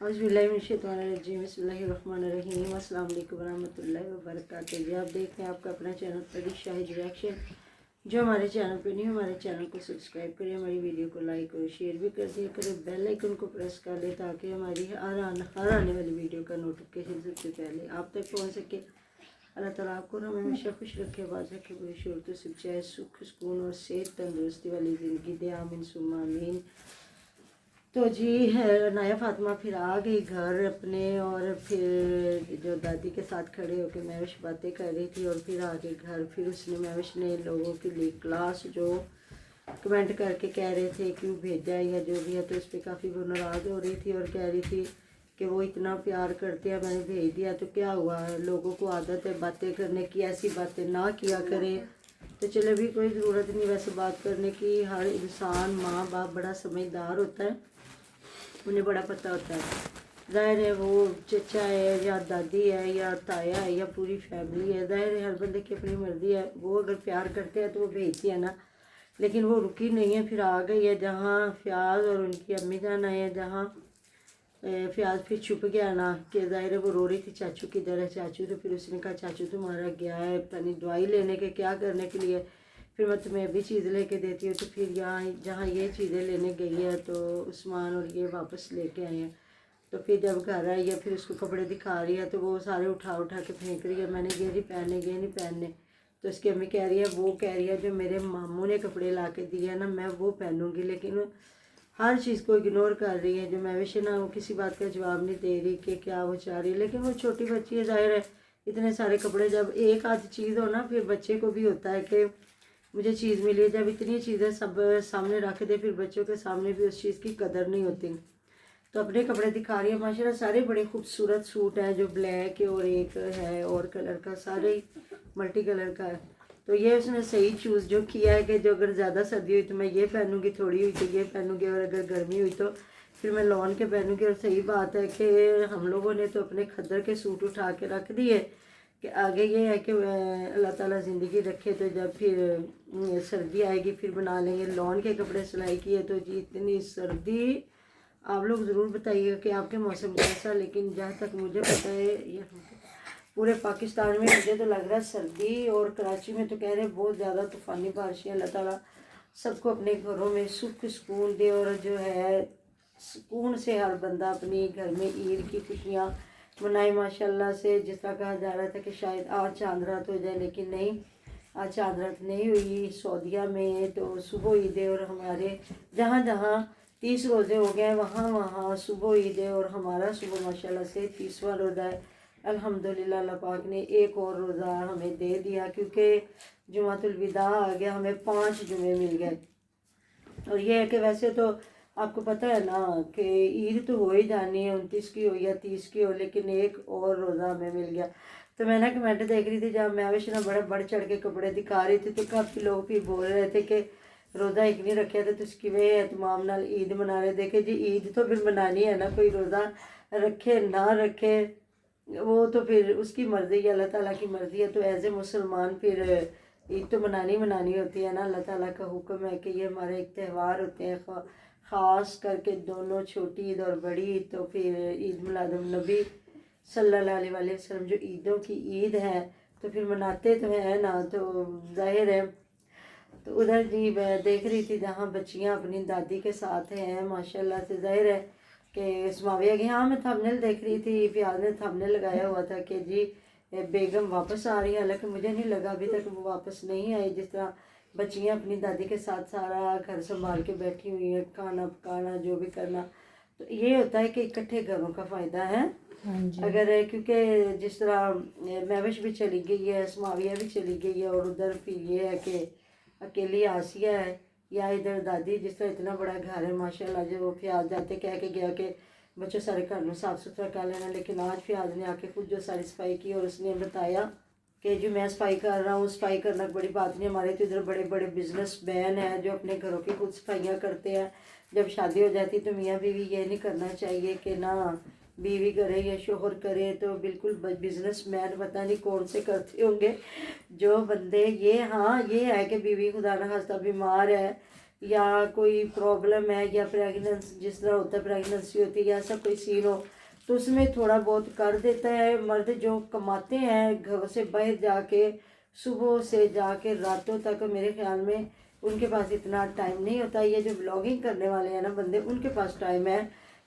औज़ुबिल्लाहिमिनश्शैतानिर्रजीम बिस्मिल्लाहिर्रहमानिर्रहीम अस्सलाम वालेकुम रहमतुल्लाहि व बरकातहू। जी आप देख रहे हैं आपका अपना चैनल प्रदीप शाहिद रिएक्शन। जो हमारे चैनल पे नहीं, हमारे चैनल को सब्सक्राइब करें, हमारी वीडियो को लाइक और शेयर भी कर दिया करें, बेल आइकन को प्रेस कर ले ताकि हमारी हर आने वाली वीडियो का नोटिफिकेशन सबसे पहले आप तक पहुँच सके। अल्लाह ताला आपको हमें हमेशा खुश रखे, आबाद रखे, बुरी शोरतों से बचाए, सुख सुकून और सेहत तंदुरुस्ती वाली ज़िंदगी दे, आमीन सुम्मा आमीन। तो जी है नाया फातिमा फिर आ गई घर अपने, और फिर जो दादी के साथ खड़े होकर महविश बातें कर रही थी, और फिर आ गई घर। फिर उसने महविश ने लोगों के लिए क्लास जो कमेंट करके कह रहे थे क्यों भेजा या जो भी है, तो उस पर काफ़ी वो नाराज़ हो रही थी और कह रही थी कि वो इतना प्यार करते हैं, मैंने भेज दिया तो क्या हुआ है, लोगों को आदत है बातें करने की, ऐसी बातें ना किया करें। तो चलो भी कोई ज़रूरत नहीं वैसे बात करने की। हर इंसान माँ बाप बड़ा समझदार होता है, उन्हें बड़ा पता होता है। ज़ाहिर है वो चचा है या दादी है या ताया है या पूरी फैमिली है, ज़ाहिर है हर बंदे की अपनी मर्ज़ी है। वो अगर प्यार करते हैं तो वो भेजती है ना, लेकिन वो रुकी नहीं है, फिर आ गई है जहाँ फ़याज़ और उनकी अम्मी जान आए हैं, जहाँ फ़याज़ फिर छुप गया ना कि ज़ाहिर है वो रो रही थी चाचू किधर है चाचू, तो फिर उसने कहा चाचू तुम्हारा गया है पता नहीं दवाई लेने के क्या करने के लिए, फिर मैं तुम्हें अभी चीज़ लेके देती हूँ। तो फिर यहाँ जहाँ ये चीज़ें लेने गई है तो उस्मान और ये वापस लेके आए हैं। तो फिर जब घर आई है फिर उसको कपड़े दिखा रही है तो वो सारे उठा उठा के फेंक रही है, मैंने ये नहीं पहने ये नहीं पहनने। तो उसकी अम्मी कह रही है, वो कह रही है जो मेरे मामू ने कपड़े ला के दिए हैं ना मैं वो पहनूंगी, लेकिन हर चीज़ को इग्नोर कर रही है। जो महविश है ना वो किसी बात का जवाब नहीं दे रही कि क्या वो चाह रही है, लेकिन वो छोटी बच्ची है, ज़ाहिर है इतने सारे कपड़े, जब एक आध चीज़ हो ना फिर बच्चे को भी होता है कि मुझे चीज़ मिली है। जब इतनी चीज़ें सब सामने रख दे फिर बच्चों के सामने भी उस चीज़ की कदर नहीं होती। तो अपने कपड़े दिखा रही है, माशाल्लाह सारे बड़े खूबसूरत सूट हैं, जो ब्लैक है और एक है और कलर का, सारे ही मल्टी कलर का है। तो ये उसने सही चूज़ जो किया है कि जो अगर ज़्यादा सर्दी हुई तो मैं ये पहनूंगी, थोड़ी हुई तो ये पहनूंगी, और अगर गर्मी हुई तो फिर मैं लॉन के पहनूंगी। और सही बात है कि हम लोगों ने तो अपने खद्दर के सूट उठा के रख दिए कि आगे ये है कि अल्लाह ताला ज़िंदगी रखे तो जब फिर सर्दी आएगी फिर बना लेंगे। लॉन के कपड़े सिलाई किए तो जी इतनी सर्दी, आप लोग ज़रूर बताइएगा कि आपके मौसम कैसा, लेकिन जहाँ तक मुझे पता है ये पूरे पाकिस्तान में मुझे तो लग रहा है सर्दी, और कराची में तो कह रहे हैं बहुत ज़्यादा तूफ़ानी बारिशें। अल्लाह ताला सबको अपने घरों में सुख सुकून दे, और जो है सुकून से हर बंदा अपने घर में ईद की खुशियाँ मनाए माशाल्लाह से। जिस तरह कहा जा रहा था कि शायद आज चांद रात हो जाए, लेकिन नहीं, आज चांद रात नहीं हुई। सऊदीया में तो सुबह ईद है, और हमारे जहाँ जहाँ 30 रोज़े हो गए वहाँ वहाँ सुबह ईद है, और हमारा सुबह माशाल्लाह से 30वां रोज़ा है। अल्हम्दुलिल्लाह अल्लाह पाक ने एक और रोज़ा हमें दे दिया, क्योंकि जुमातुल विदा आ गया, हमें 5 जुमे मिल गए। और ये है कि वैसे तो आपको पता है ना कि ईद तो हो ही जानी है, 29 की हो या 30 की हो, लेकिन एक और रोज़ा हमें मिल गया। तो मैं ना कमेंट देख रही थी जब मैं ना बड़ा बढ़ चढ़ के कपड़े दिखा रही थी, तो काफ़ी लोग फिर बोल रहे थे कि रोज़ा एक नहीं रखे थे तो उसकी वे एहतमाम नाल ईद मना रहे। देखे जी ईद तो फिर मनानी है ना, कोई रोज़ा रखे ना रखे वो तो फिर उसकी मर्ज़ी है, अल्लाह ताला की मर्ज़ी है। तो एज ए मुसलमान फिर ईद तो मनानी होती है ना, अल्लाह ताला का हुक्म है कि ये हमारे एक त्यौहार होते हैं, ख़ास करके दोनों, छोटी ईद और बड़ी ईद। तो फिर ईद मिलादुन नबी सल्लल्लाहु अलैहि वसल्लम जो ईदों की ईद है तो फिर मनाते तो हैं ना, तो जाहिर है। तो उधर जी मैं देख रही थी जहाँ बच्चियाँ अपनी दादी के साथ हैं माशाल्लाह से, जाहिर है कि समाविया की। हाँ मैं थंबनेल देख रही थी, फ़याज़ ने थंबनेल लगाया हुआ था कि जी बेगम वापस आ रही है, हालांकि मुझे नहीं लगा अभी तक वो वापस नहीं आई। जिस तरह बच्चियाँ अपनी दादी के साथ सारा घर संभाल के बैठी हुई हैं, खाना पकाना जो भी करना, तो ये होता है कि इकट्ठे घरों का फ़ायदा है। अगर क्योंकि जिस तरह महविश भी चली गई है, समाविया भी चली गई है, और उधर फिर ये है कि अकेली आसिया है, या इधर दादी, जिस तरह इतना बड़ा घर है माशाल्लाह। जो वो फ़याज़ जाते कह के गया कि बच्चों सारे घर में साफ़ सुथरा कर लेना, लेकिन आज फ़याज़ ने आके खुद जो सारी सफाई की, और उसने बताया कि जो मैं सफाई कर रहा हूँ, सफाई करना बड़ी बात नहीं, हमारे तो इधर बड़े बड़े बिजनेस मैन हैं जो अपने घरों की खुद सफाइयाँ करते हैं। जब शादी हो जाती तो मियाँ बीवी ये नहीं करना चाहिए कि ना बीवी करे या शोहर करे, तो बिल्कुल बिजनेस मैन पता नहीं कौन से करते होंगे जो बंदे। ये हाँ ये है कि बीवी खुदा न खास्ता बीमार है, یا کوئی پرابلم ہے یا پریگننس جس طرح ہوتا ہے پریگننسی ہوتی ہے یا ایسا کوئی سین ہو تو اس میں تھوڑا بہت کر دیتا ہے۔ مرد جو کماتے ہیں گھر سے باہر جا کے صبح سے جا کے راتوں تک، میرے خیال میں ان کے پاس اتنا ٹائم نہیں ہوتا۔ یہ جو بلاگنگ کرنے والے ہیں نا بندے، ان کے پاس ٹائم ہے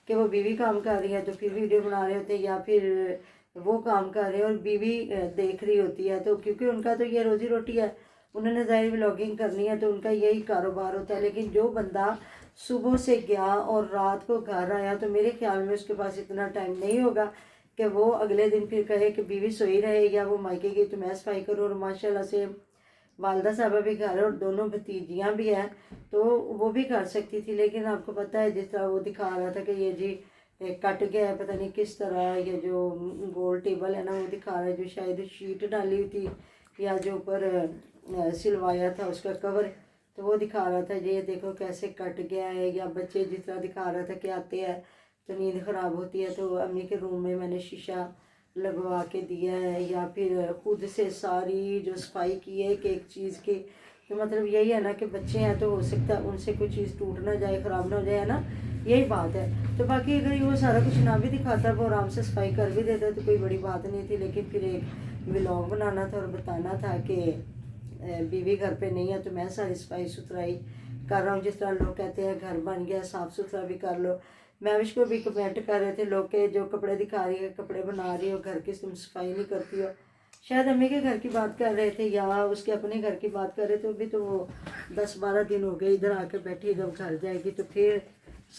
کہ وہ بیوی کام کر رہی ہے تو پھر ویڈیو بنا رہے ہوتے ہیں، یا پھر وہ کام کر رہے ہیں اور بیوی دیکھ رہی ہوتی ہے، تو کیونکہ ان کا تو یہ روزی روٹی ہے، انہوں نے ظاہر بلاگنگ کرنی ہے تو ان کا یہی کاروبار ہوتا ہے۔ لیکن جو بندہ صبح سے گیا اور رات کو گھر آیا تو میرے خیال میں اس کے پاس اتنا ٹائم نہیں ہوگا کہ وہ اگلے دن پھر کہے کہ بیوی سوئی رہے یا وہ مائکے گئی تو میں صفائی کروں۔ اور ماشاءاللہ سے والدہ صاحبہ بھی گھر ہے اور دونوں بھتیجیاں بھی ہیں تو وہ بھی کر سکتی تھی، لیکن آپ کو پتہ ہے جس طرح وہ دکھا رہا تھا کہ یہ جی کٹ گیا ہے، پتہ نہیں کس طرح، یہ جو گول ٹیبل ہے نا وہ دکھا رہا ہے جو شاید شیٹ ڈالی ہوئی تھی یا جو اوپر سلوایا تھا اس کا کور، تو وہ دکھا رہا تھا یہ دیکھو کیسے کٹ گیا ہے۔ یا بچے جس طرح دکھا رہا تھا کہ آتے ہیں تو نیند خراب ہوتی ہے تو امی کے روم میں نے شیشہ لگوا کے دیا ہے، یا پھر خود سے ساری جو صفائی کی ہے ایک ایک چیز کی، تو مطلب یہی ہے نا کہ بچے ہیں تو ہو سکتا ہے ان سے کوئی چیز ٹوٹ نہ جائے، خراب نہ ہو جائے، ہے نا، یہی بات ہے۔ تو باقی اگر وہ سارا کچھ نہ بھی دکھاتا، وہ آرام سے صفائی کر بھی دیتا تو کوئی بڑی بات نہیں تھی، لیکن پھر ایک ولاگ بنانا تھا اور بتانا تھا کہ بیوی گھر پہ نہیں ہے تو میں ساری صفائی ستھرائی کر رہا ہوں۔ جس طرح لوگ کہتے ہیں گھر بن گیا صاف ستھرا بھی کر لو، محوش کو بھی کمنٹ کر رہے تھے لوگ کہ جو کپڑے دکھا رہی ہے کپڑے بنا رہی ہو گھر کی، تم صفائی نہیں کرتی ہو۔ شاید امی کے گھر کی بات کر رہے تھے یا اس کے اپنے گھر کی بات کر رہے تھے، ابھی تو وہ 10-12 دن ہو گئے ادھر آ کے بیٹھی، جب گھر جائے گی تو پھر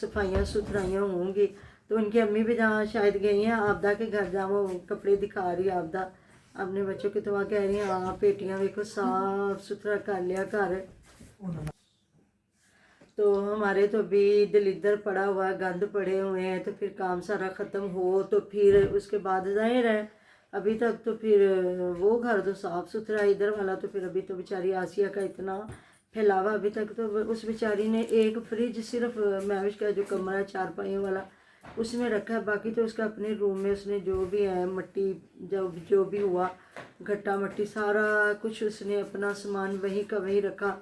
صفائیاں ستھرائیاں ہوں گی۔ تو ان کی امی بھی جہاں شاید گئی ہیں آبدہ کے گھر، جہاں وہ کپڑے دکھا رہی ہے آبدہ اپنے بچوں کے، تو وہاں کہہ رہی ہیں ہاں پیٹیاں دیکھو صاف ستھرا کر لیا گھر۔ تو ہمارے تو ابھی دل ادھر پڑا ہوا ہے، گند پڑے ہوئے ہیں، تو پھر کام سارا ختم ہو تو پھر اس کے بعد ظاہر ہے ابھی تک تو پھر وہ گھر تو صاف ستھرا ہے، ادھر والا تو پھر ابھی تو بیچاری آسیہ کا اتنا پھیلاوا، ابھی تک تو اس بیچاری نے ایک فریج صرف محوش کا جو کمرہ ہے 4 پائیوں والا اس میں رکھا ہے، باقی تو اس کا اپنے روم میں اس نے جو بھی ہے مٹی جو بھی ہوا گھٹا مٹی سارا کچھ اس نے اپنا سامان وہیں کا وہیں رکھا،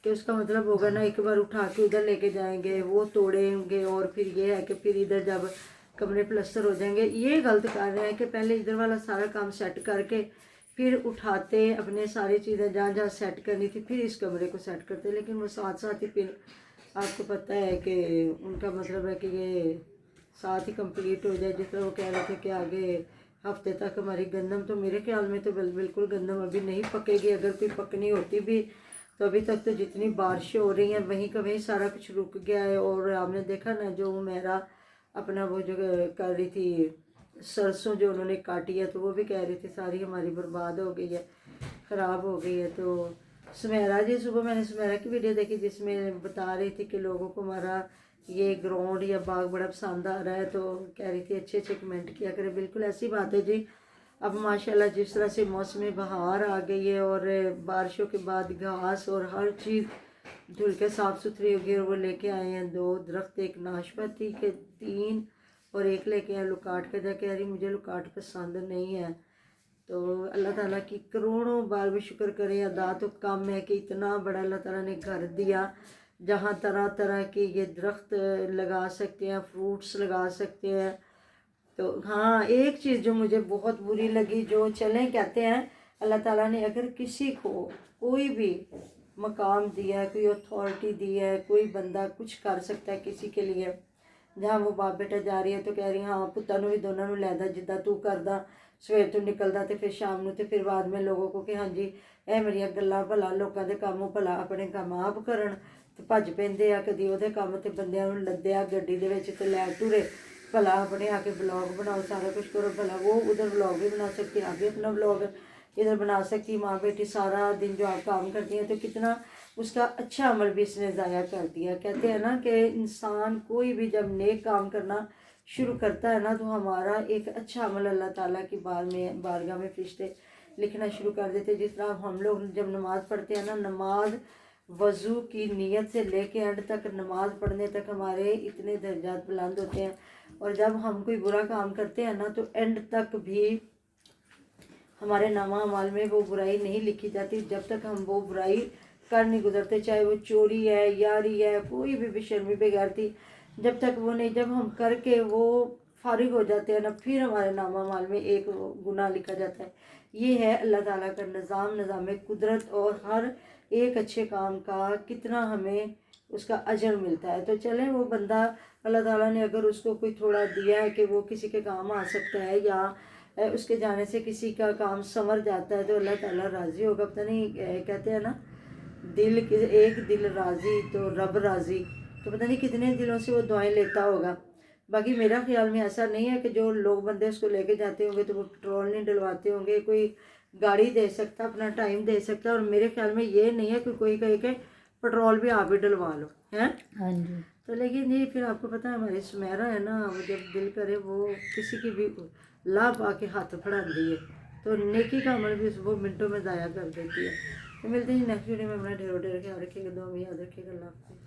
کہ اس کا مطلب ہوگا نا ایک بار اٹھا کے ادھر لے کے جائیں گے وہ توڑیں گے، اور پھر یہ ہے کہ پھر ادھر جب کمرے پلستر ہو جائیں گے، یہ غلط کر رہے ہیں کہ پہلے ادھر والا سارا کام سیٹ کر کے پھر اٹھاتے اپنے ساری چیزیں جہاں جہاں سیٹ کرنی تھی پھر اس کمرے کو سیٹ کرتے، لیکن وہ ساتھ ساتھ ہی پھر آپ کو پتہ ہے کہ ان کا مطلب ہے کہ یہ ساتھ ہی کمپلیٹ ہو جائے۔ جس طرح وہ کہہ رہے تھے کہ آگے ہفتے تک ہماری گندم، تو میرے خیال میں تو بالکل گندم ابھی نہیں پکے گی، اگر کوئی پکنی ہوتی بھی تو ابھی تک تو جتنی بارشیں ہو رہی ہیں وہیں کا وہیں سارا کچھ رک گیا ہے۔ اور آپ نے دیکھا نا جو میرا اپنا وہ جو کر رہی تھی سرسوں جو انہوں نے کاٹی ہے تو وہ بھی کہہ رہی تھی ساری ہماری برباد ہو گئی ہے، خراب ہو گئی ہے۔ تو سمیرا جی صبح میں نے سمیرا کی ویڈیو دیکھی جس میں بتا رہی تھی کہ لوگوں کو ہمارا یہ گراؤنڈ یا باغ بڑا پسند آ رہا ہے، تو کہہ رہی تھی اچھے اچھے کمنٹ کیا کرے، بالکل ایسی بات ہے جی۔ اب ماشاءاللہ جس طرح سے موسم بہار آ گئی ہے اور بارشوں کے بعد گھاس اور ہر چیز دھل کے صاف ستھری ہوگی، اور وہ لے کے آئے ہیں 2 درخت، ایک ناشپاتی کے 3 اور ایک لے کے آئے لکاٹ کا، جا کہہ رہی مجھے لکاٹ پسند نہیں ہے۔ تو اللہ تعالیٰ کی کروڑوں بار بھی شکر کریں، ادا تو کم ہے کہ اتنا بڑا اللہ تعالیٰ نے گھر دیا جہاں طرح طرح کے یہ درخت لگا سکتے ہیں، فروٹس لگا سکتے ہیں۔ تو ہاں ایک چیز جو مجھے بہت بری لگی، جو چلیں کہتے ہیں اللہ تعالیٰ نے اگر کسی کو کوئی بھی مقام دیا ہے، کوئی اتھارٹی دی ہے، کوئی بندہ کچھ کر سکتا ہے کسی کے لیے، جہاں وہ باپ بیٹا جا رہی ہے تو کہہ رہی ہاں پتہ بھی دونوں لے دا جدہ تو کردا، سویر تو نکلدا تے پھر شام نو تے پھر بعد میں لوگوں کو کہ ہاں جی اے میری گلاں بھلا لوکاں دے کام بھلا اپنے کام آپ کرن، تے بھج پیندے آ کدی وہ کام تے بندیاں نوں لدیا گڈی دے وچ تے لے ٹرے، بھلا اپنے آ کے بلاگ بناؤ سارا کچھ کرو، بھلا وہ ادھر بلاگ بھی بنا سکتی آگے اپنا بلاگ ادھر بنا سکتی، ماں بیٹی سارا دن جو آپ کام کرتی ہیں تو کتنا اس کا اچھا عمل بھی اس نے ضائع کر دیا۔ کہتے ہیں نا کہ انسان کوئی بھی جب نیک کام کرنا شروع کرتا ہے نا تو ہمارا ایک اچھا عمل اللہ تعالیٰ کی بارگاہ میں فرشتے لکھنا شروع کر دیتے۔ جس طرح ہم لوگ جب نماز پڑھتے ہیں نا، نماز وضو کی نیت سے لے کے اینڈ تک نماز پڑھنے تک ہمارے اتنے درجات بلند ہوتے ہیں، اور جب ہم کوئی برا کام کرتے ہیں نا تو اینڈ تک بھی ہمارے نامہ اعمال میں وہ برائی نہیں لکھی جاتی جب تک ہم وہ برائی कर नहीं गुजरते, चाहे वो चोरी है, यारी है, कोई भी बेशर्मी बेगैरती, जब तक वो नहीं, जब हम करके वो फारिग हो जाते हैं ना, फिर हमारे नामा माल में एक गुनाह लिखा जाता है। ये है अल्लाह ताला का निज़ाम कुदरत, और हर एक अच्छे काम का कितना हमें उसका अजर मिलता है। तो चलें, वो बंदा अल्लाह ताला ने अगर उसको कोई थोड़ा दिया है कि वो किसी के काम आ सकता है, या उसके जाने से किसी का काम संवर जाता है, तो अल्लाह ताला राज़ी होगा। पता नहीं कहते हैं ना, दिल के एक दिल राज़ी तो रब राज़ी, तो पता नहीं कितने दिलों से वो दुआएं लेता होगा। बाकी मेरा ख्याल में ऐसा नहीं है कि जो लोग बंदे उसको लेके जाते होंगे तो वो पेट्रोल नहीं डलवाते होंगे, कोई गाड़ी दे सकता, अपना टाइम दे सकता, और मेरे ख्याल में ये नहीं है कि कोई कहे कि पेट्रोल भी आप ही डलवा लो, हैं। हाँ जी। तो लेकिन ये फिर आपको पता है हमारी सुमेरा है ना, वो जब दिल करे वो किसी की भी लाभ आके हाथ फड़ा दी है, तो नेकी का अमल भी वो मिनटों में ज़ाया कर देती है। तो मिलते हैं नेक्स्ट वीडियो में। अपना ढेरों ढेर ख्याल रखिएगा, दुआ में याद रखिएगा। अल्लाह हाफ़िज़।